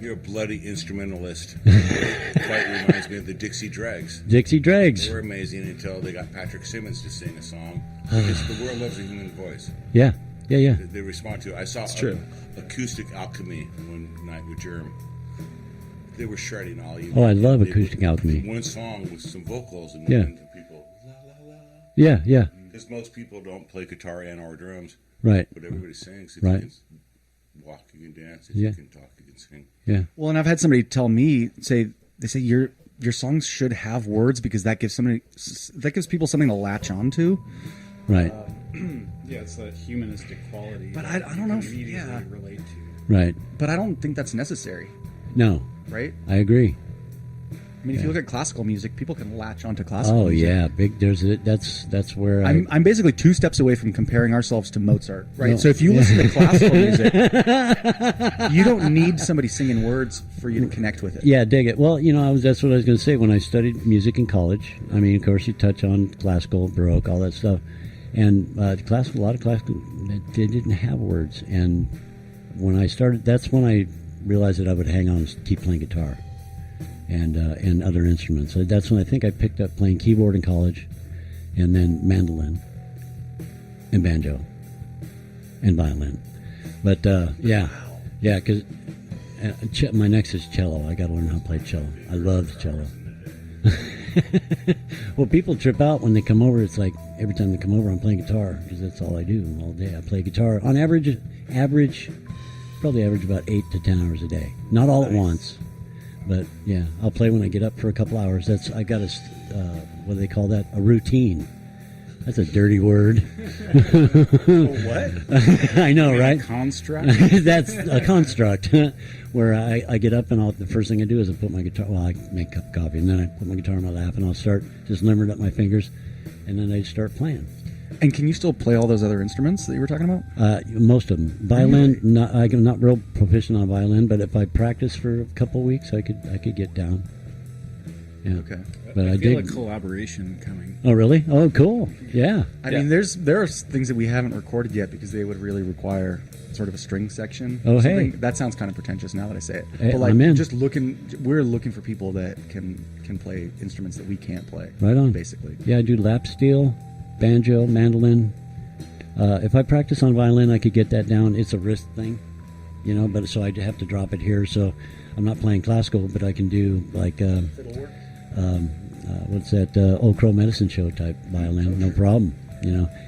S6: You're a bloody instrumentalist. Quite reminds me of the Dixie Dregs.
S2: Dixie Dregs.
S6: They were amazing until they got Patrick Simmons to sing a song. Because the world loves a human voice.
S2: Yeah.
S6: They respond to it. I saw Acoustic Alchemy one night with Germ. They were shredding all evening.
S2: Oh, I love Acoustic Alchemy.
S6: One song with some vocals and people la la la.
S2: Yeah.
S6: Because most people don't play guitar and or drums.
S2: Right.
S6: But everybody sings. If
S2: right.
S6: you can walk, you can dance. If you can talk, you can sing.
S2: Yeah.
S3: Well, and I've had somebody tell me, they say your songs should have words because that gives people something to latch onto.
S2: Right.
S4: Yeah, it's that humanistic quality.
S3: But I don't know if
S4: relate to.
S2: Right.
S3: But I don't think that's necessary.
S2: No.
S3: Right?
S2: I agree.
S3: I mean, if you look at classical music, people can latch onto classical music.
S2: Oh yeah, that's where
S3: I'm basically 2 steps away from comparing ourselves to Mozart, right? No. So if you listen to classical music, you don't need somebody singing words for you to connect with it.
S2: Yeah, dig it. Well, that's what I was going to say when I studied music in college. I mean, of course, you touch on classical, Baroque, all that stuff, and a lot of classical, they didn't have words. And when I started, that's when I realized that I would hang on and keep playing guitar. And other instruments. So that's when I think I picked up playing keyboard in college, and then mandolin, and banjo, and violin. But because my next is cello. I got to learn how to play cello. I love the cello. Well, people trip out when they come over. It's like every time they come over, I'm playing guitar because that's all I do all day. I play guitar on average, probably average about 8 to 10 hours a day. Not all at once. But yeah, I'll play when I get up for a couple hours. I got what do they call that? A routine. That's a dirty word.
S3: What?
S2: I know, right?
S4: Construct?
S2: That's a construct where I get up and the first thing I do is I put my guitar. Well, I make a cup of coffee and then I put my guitar in my lap and I'll start just limbering up my fingers, and then I start playing.
S3: And can you still play all those other instruments that you were talking about?
S2: Most of them. Violin, I'm not real proficient on violin, but if I practice for a couple of weeks, I could get down. Yeah.
S3: Okay.
S2: But
S4: I feel a collaboration coming.
S2: Oh, really? Oh, cool. Yeah.
S3: I mean, there are things that we haven't recorded yet because they would really require sort of a string section.
S2: Oh, hey.
S3: That sounds kind of pretentious now that I say it.
S2: Hey,
S3: but like,
S2: I'm in.
S3: we're looking for people that can play instruments that we can't play.
S2: Right on.
S3: Basically.
S2: Yeah, I do lap steel, banjo, mandolin. If I practice on violin, I could get that down. It's a wrist thing, but so I have to drop it here. So I'm not playing classical, but I can do like
S3: Fiddlework?
S2: what's that Old Crow Medicine Show type violin, no problem.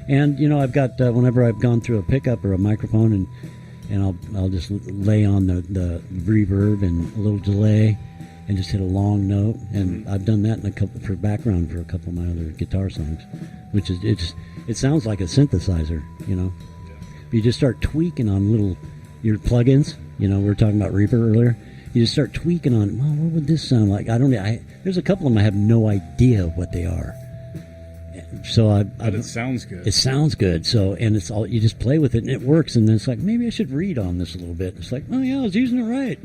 S2: And I've got whenever I've gone through a pickup or a microphone, and I'll just lay on the reverb and a little delay, and just hit a long note. And I've done that for background for a couple of my other guitar songs, which is it sounds like a synthesizer, If you just start tweaking on your plugins, we were talking about Reaper earlier. You just start tweaking on, well, what would this sound like? There's a couple of them I have no idea what they are. So
S4: but it sounds good.
S2: It sounds good. So, and it's all, you just play with it and it works. And then it's like, maybe I should read on this a little bit. It's like, oh yeah, I was using it right.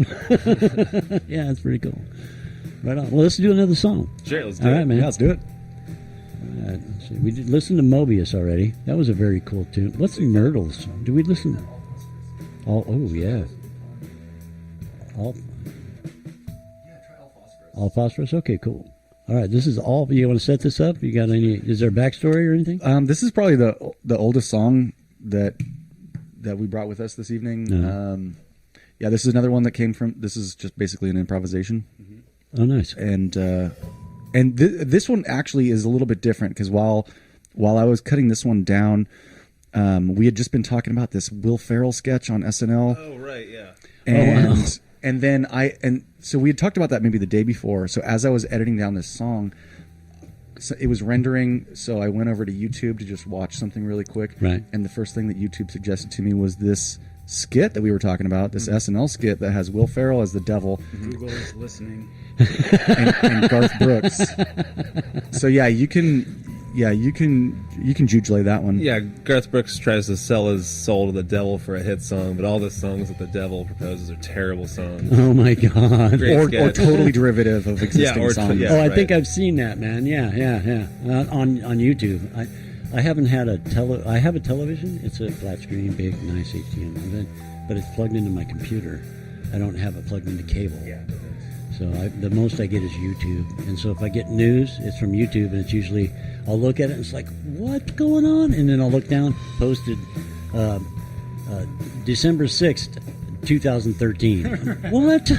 S2: Yeah, it's pretty cool. Right on. Well, let's do another song.
S5: Sure, let's do
S2: all
S5: it.
S2: right, man.
S3: Yeah, let's do it.
S2: All right, let's see. We did listen to Mobius already. That was a very cool tune. What's the Nurdles? Do we listen? Oh yeah. All phosphorus. Okay, cool. All right, this is all. You want to set this up? You got any? Is there a backstory or anything?
S3: This is probably the oldest song that we brought with us this evening.
S2: Uh-huh.
S3: Yeah, this is another one that came from. This is just basically an improvisation.
S2: Oh, nice.
S3: And this one actually is a little bit different because while I was cutting this one down, we had just been talking about this Will Ferrell sketch on SNL.
S5: Oh right, yeah.
S3: And and then so we had talked about that maybe the day before. So as I was editing down this song, so it was rendering. So I went over to YouTube to just watch something really quick.
S2: Right.
S3: And the first thing that YouTube suggested to me was this skit that we were talking about, this SNL skit that has Will Ferrell as the devil.
S4: Google is listening.
S3: and Garth Brooks. So yeah, you can jujulay that one.
S5: Yeah, Garth Brooks tries to sell his soul to the devil for a hit song, but all the songs that the devil proposes are terrible songs.
S2: Oh my God.
S3: Or totally derivative of existing songs.
S5: Yeah,
S2: I
S5: right.
S2: think I've seen that, man. Yeah. On YouTube. I haven't had I have a television. It's a flat screen, big, nice HDMI, but it's plugged into my computer. I don't have it plugged into cable. Yeah. So the most I get is YouTube. And so if I get news, it's from YouTube, and it's usually, I'll look at it and it's like, what's going on? And then I'll look down, posted December 6th, 2013. What?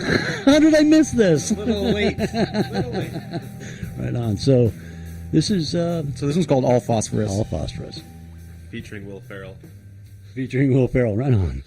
S2: How did I miss this?
S5: Little late.
S2: Right on. So this is...
S3: So this one's called All Phosphorus.
S2: All Phosphorus.
S5: Featuring Will Ferrell.
S2: Featuring Will Ferrell. Right on.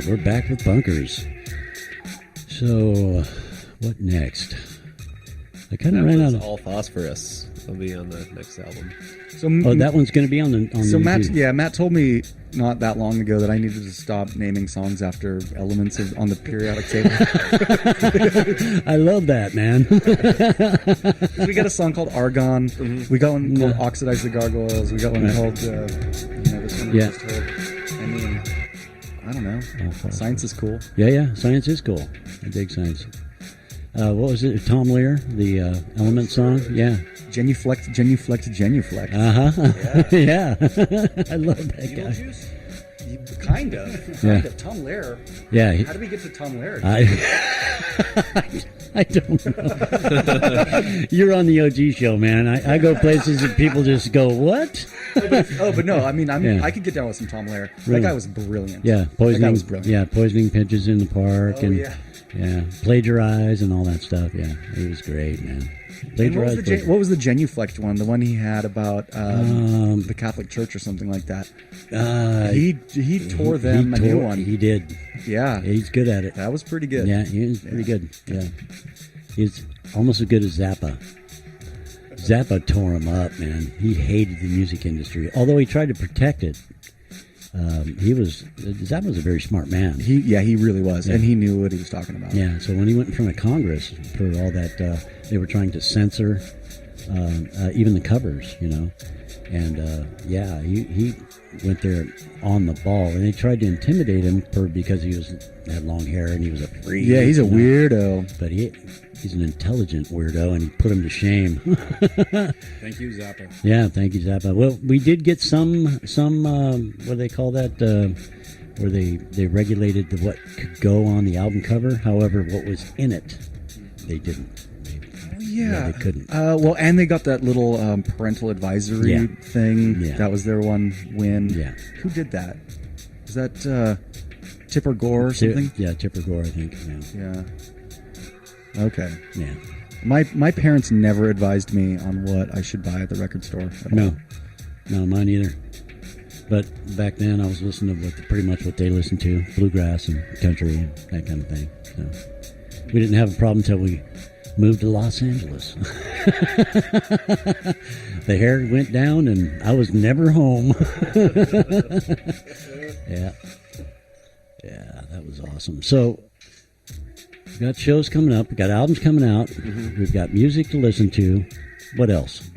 S2: right, we're back with bunkers. So, what next? I kind of ran out of
S5: All Phosphorus will be on the next album.
S3: So,
S2: that one's going to be on the.
S3: So Matt told me not that long ago that I needed to stop naming songs after elements on the periodic table.
S2: I love that, man.
S3: We got a song called Argon. Mm-hmm. We got one called Oxidize the Gargoyles. We got one called this one we just heard. I mean, I don't know. Science is cool.
S2: Yeah, science is cool. I dig science. What was it? Tom Lehrer, the Element song? Yeah.
S3: Genuflect.
S2: Yeah. I love that guy.
S3: Kind of. Tom Lehrer.
S2: Yeah.
S3: How do we get to Tom Lehrer?
S2: I don't know. You're on the OG show, man. I go places and people just go, what?
S3: But no, I mean, I could get down with some Tom Lehrer.
S2: Really?
S3: That guy was brilliant.
S2: Yeah,
S3: That guy was brilliant.
S2: Yeah, poisoning pitches in the park.
S3: Oh,
S2: and
S3: yeah.
S2: Yeah, plagiarize and all that stuff. Yeah, he was great, man.
S3: What was the Genuflect one? The one he had about the Catholic Church or something like that. He tore them a new one.
S2: He did.
S3: Yeah,
S2: he's good at it.
S3: That was pretty good.
S2: Yeah, he was pretty good. Yeah, he's almost as good as Zappa. Zappa tore him up, man. He hated the music industry, although he tried to protect it. Zappa was a very smart man.
S3: He really was, and he knew what he was talking about.
S2: Yeah, so when he went in front of Congress for all that, they were trying to censor even the covers, and he went there on the ball, and they tried to intimidate him because he had long hair and he was a freak.
S3: Yeah, he's a weirdo,
S2: but he's an intelligent weirdo, and he put him to shame.
S4: Thank you, Zappa.
S2: Yeah, thank you, Zappa. Well, we did get some what do they call that? Where they regulated what could go on the album cover. However, what was in it, they didn't.
S3: Yeah,
S2: they couldn't.
S3: Well, and they got that little parental advisory thing.
S2: Yeah.
S3: That was their one win.
S2: Yeah.
S3: Who did that? Was that Tipper Gore or something?
S2: Yeah, Tipper Gore, I think.
S3: Yeah. Okay.
S2: Yeah.
S3: My parents never advised me on what I should buy at the record store.
S2: No, mine either. But back then, I was listening to pretty much what they listened to, bluegrass and country and that kind of thing. So we didn't have a problem until we moved to Los Angeles. The hair went down, and I was never home. Yeah, that was awesome. So we've got shows coming up. We've got albums coming out. Mm-hmm. We've got music to listen to. What else?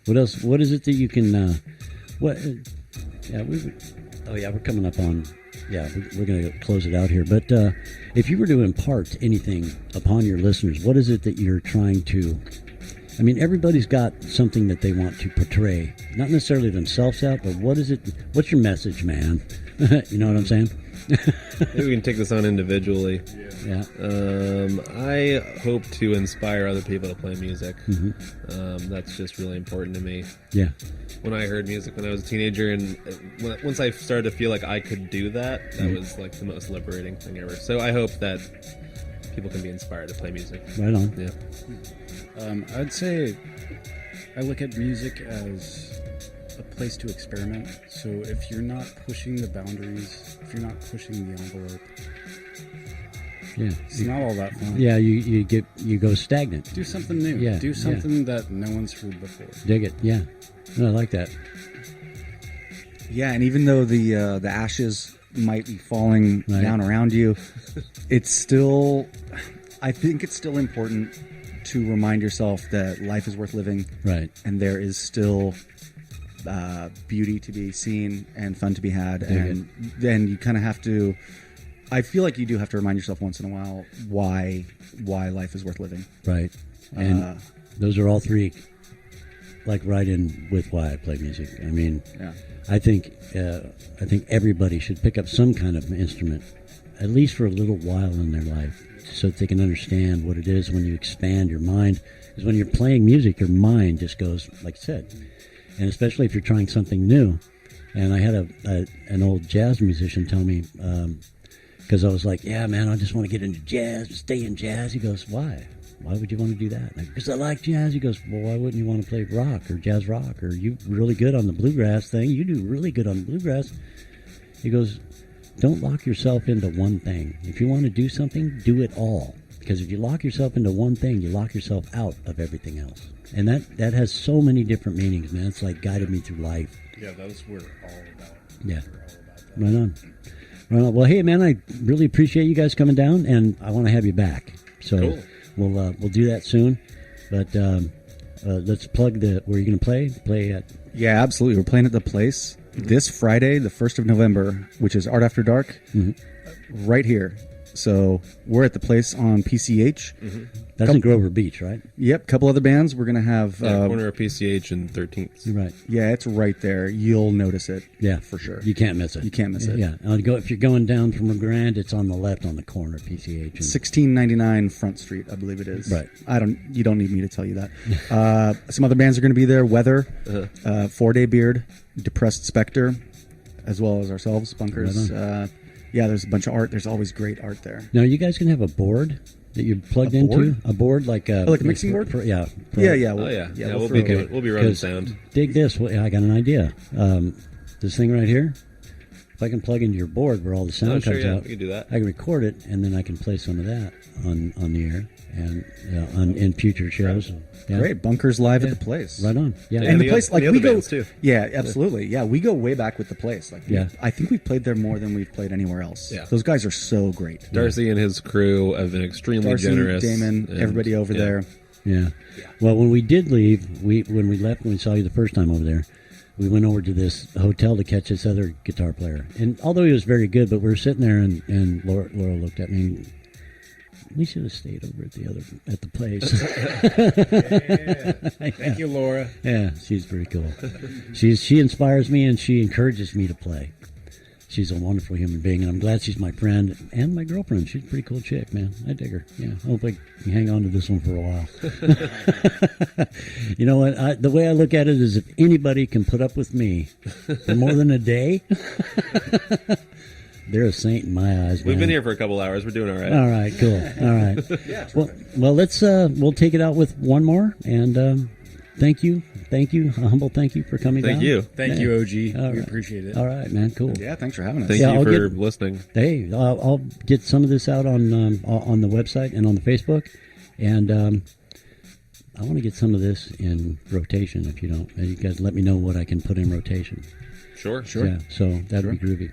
S2: What is it that you can? What? Yeah, we're coming up on. Yeah, we're going to close it out here. But if you were to impart anything upon your listeners, what is it that you're trying to? I mean, everybody's got something that they want to portray, not necessarily themselves out, but what is it? What's your message, man? You know what I'm saying?
S5: Maybe we can take this on individually.
S2: Yeah.
S5: I hope to inspire other people to play music.
S2: Mm-hmm.
S5: That's just really important to me.
S2: Yeah.
S5: When I heard music when I was a teenager, and once I started to feel like I could do that, that was like the most liberating thing ever. So I hope that people can be inspired to play music.
S2: Right on.
S5: Yeah.
S4: I'd say I look at music as a place to experiment. So if you're not pushing the boundaries, if you're not pushing the envelope, it's not all that fun.
S2: Yeah, you go stagnant.
S4: Do something new.
S2: Yeah,
S4: do something that no one's heard before.
S2: Dig it. Yeah, no, I like that.
S3: Yeah, and even though the ashes might be falling down around you, it's still. I think it's still important to remind yourself that life is worth living.
S2: Right.
S3: And there is still beauty to be seen and fun to be had, and then you kind of have to. I feel like you do have to remind yourself once in a while why life is worth living.
S2: Right. And those are all three, like, right in with why I play music. I mean, I think everybody should pick up some kind of instrument, at least for a little while in their life, so that they can understand what it is when you expand your mind. Because when you're playing music, your mind just goes, like I said, and especially if you're trying something new. And I had an old jazz musician tell me, because I was like, yeah, man, I just want to get into jazz, stay in jazz. He goes, why? Why would you want to do that? Because I like jazz. He goes, well, why wouldn't you want to play rock or jazz rock? Or you really good on the bluegrass thing? You do really good on the bluegrass. He goes, don't lock yourself into one thing. If you want to do something, do it all. Because if you lock yourself into one thing, you lock yourself out of everything else. And that has so many different meanings, man. It's like guided me through life.
S4: Yeah, that's what we're all about.
S2: Yeah. Right on. Right on. Well, hey, man, I really appreciate you guys coming down, and I want to have you back. So
S5: cool.
S2: we'll do that soon. But let's plug where you're going to play. Play at.
S3: Yeah, absolutely. We're playing at the Place this Friday, the 1st of November, which is Art After Dark, right here. So we're at the Place on PCH.
S2: That's in Grover Beach, right?
S3: Yep, couple other bands. We're going to have...
S5: corner of PCH and 13th.
S2: You're right.
S3: Yeah, it's right there. You'll notice it.
S2: Yeah.
S3: For sure.
S2: You can't miss it.
S3: You can't miss it.
S2: Yeah. If you're going down from a Grand, it's on the left on the corner of PCH.
S3: 1699 Front Street, I believe it is.
S2: Right.
S3: You don't need me to tell you that. Some other bands are going to be there. Weather, 4-Day Beard, Depressed Spectre, as well as ourselves, Bunkers. Yeah, there's a bunch of art. There's always great art there.
S2: Now, you guys can have a board that you're plugged into? A board like a...
S3: like a mixing board?
S2: Yeah.
S3: Yeah.
S5: We'll be running sound.
S2: Dig this. I got an idea. This thing right here, if I can plug into your board where all the sound comes out,
S5: we can do that.
S2: I can record it, and then I can play some of that on the air and in future shows. Yeah.
S3: Great. Bunkers live at the Place.
S2: Right on. Yeah.
S3: And the Place, like we go...
S5: too.
S3: Yeah, absolutely. Yeah, we go way back with the Place. Like,
S2: yeah.
S3: I think we've played there more than we've played anywhere else.
S5: Yeah.
S3: Those guys are so great.
S5: Darcy and his crew have been extremely generous.
S3: Damon, everybody over there.
S2: Yeah. Well, when we did leave, when we saw you the first time over there, we went over to this hotel to catch this other guitar player. And although he was very good, but we were sitting there, and Laura looked at me. We should have stayed over at the Place.
S4: Thank you, Laura.
S2: Yeah, she's pretty cool. She inspires me, and she encourages me to play. She's a wonderful human being, and I'm glad she's my friend and my girlfriend. She's a pretty cool chick, man. I dig her. Yeah, I hope I can hang on to this one for a while. You know what? The way I look at it is, if anybody can put up with me for more than a day, they're a saint in my eyes, man.
S5: We've been here for a couple hours. We're doing all right.
S2: All right, cool. All right.
S3: Yeah,
S2: well, let's we'll take it out with one more, and thank you, a humble thank you for coming down.
S5: Thank
S4: you, OG. We
S2: right.
S4: appreciate it.
S2: All right, man, cool.
S3: Yeah, thanks for having us.
S5: Thank you for listening.
S2: Hey, I'll get some of this out on the website and on the Facebook, and I want to get some of this in rotation. If you don't, you guys let me know what I can put in rotation.
S5: Sure.
S2: Yeah, so that'd be groovy.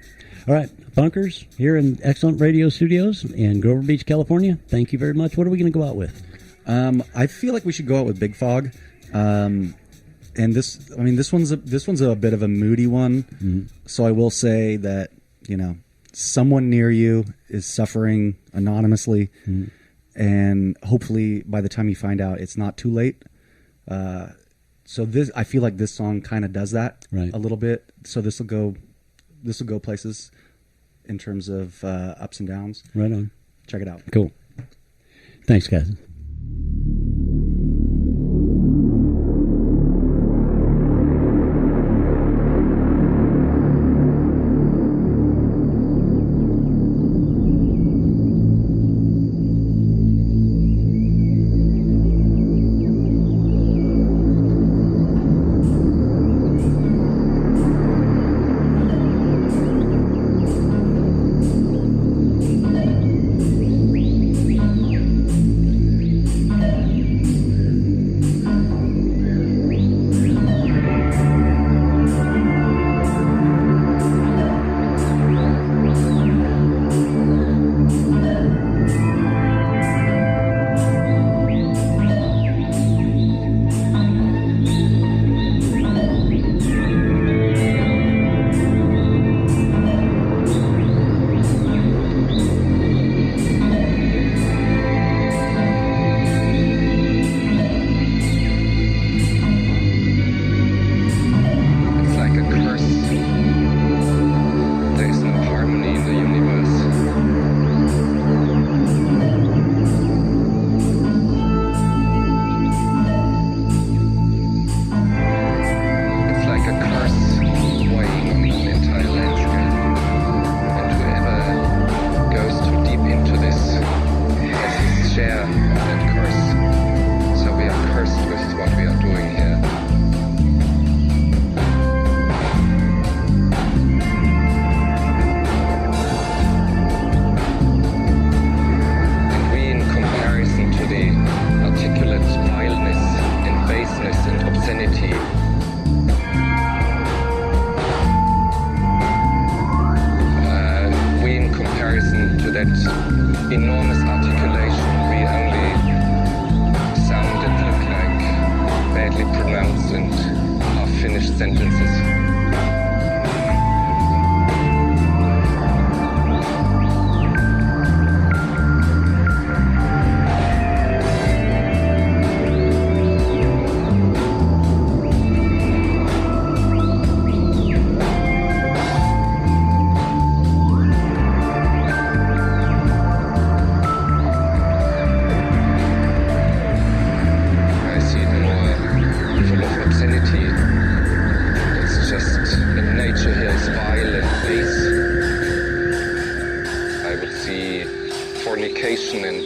S2: All right, Bunkers here in Excellent Radio Studios in Grover Beach, California. Thank you very much. What are we going to go out with?
S3: I feel like we should go out with Big Fog. And this one's a bit of a moody one. Mm-hmm. So I will say that, someone near you is suffering anonymously, and hopefully by the time you find out, it's not too late. So I feel like this song kind of does that a little bit. So this will go places in terms of ups and downs.
S2: Right on.
S3: Check it out.
S2: Cool. Thanks, guys.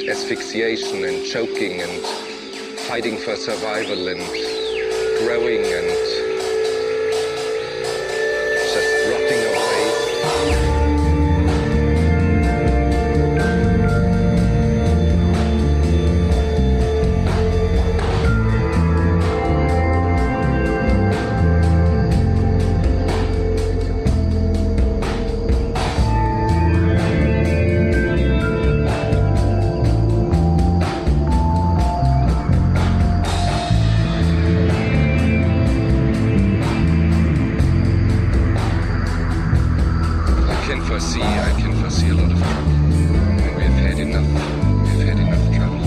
S7: asphyxiation and choking and fighting for survival and growing and just rotting away. I can foresee a lot of trouble. And we've had enough trouble.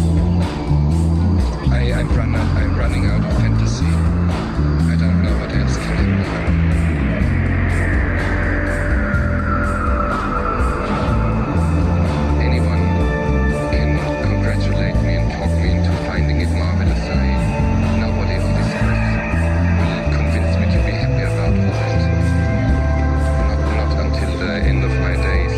S7: I'm running out of fantasy. I don't know what else can happen. Anyone can congratulate me and talk me into finding it marvelous. Nobody on this earth will convince me to be happy about all that. Not until the end of my days.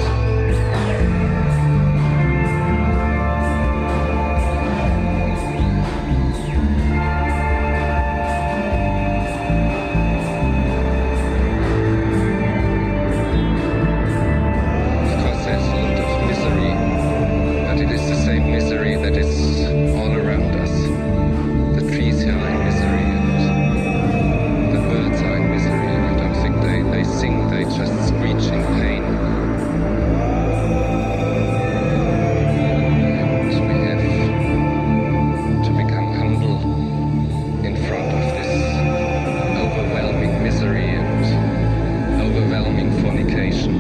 S7: Of course, there's a lot of misery, but it is the same misery that is all around us. The trees here are in misery, and the birds are in misery. I don't think they sing, they just screech in pain. And we have to become humble in front of this overwhelming misery and overwhelming fornication,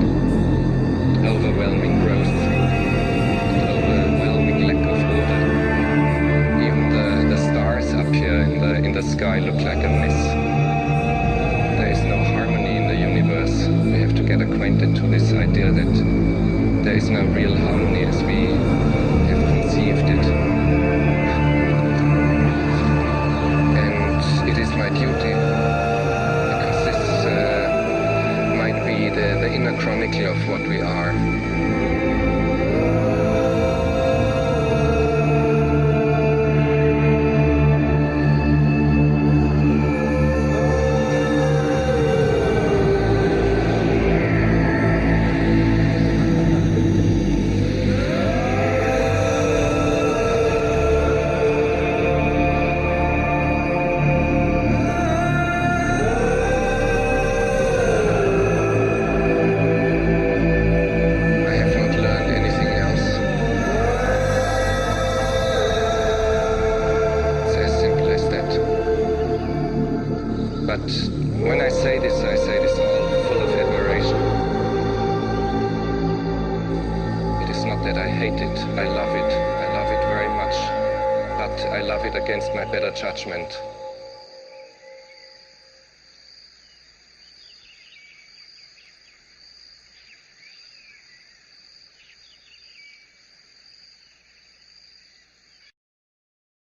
S7: overwhelming growth, and overwhelming lack of order. Even the stars up here in the sky look like a mess. There is no harmony in the universe. We have to get acquainted to this idea that there is no real harmony as we have conceived it. And it is my duty, because this might be the inner chronicle of what we are. I have not learned anything else. It's as simple as that. But when I say this all full of admiration. It is not that I hate it, I love it. I love it very much. But I love it against my better judgment.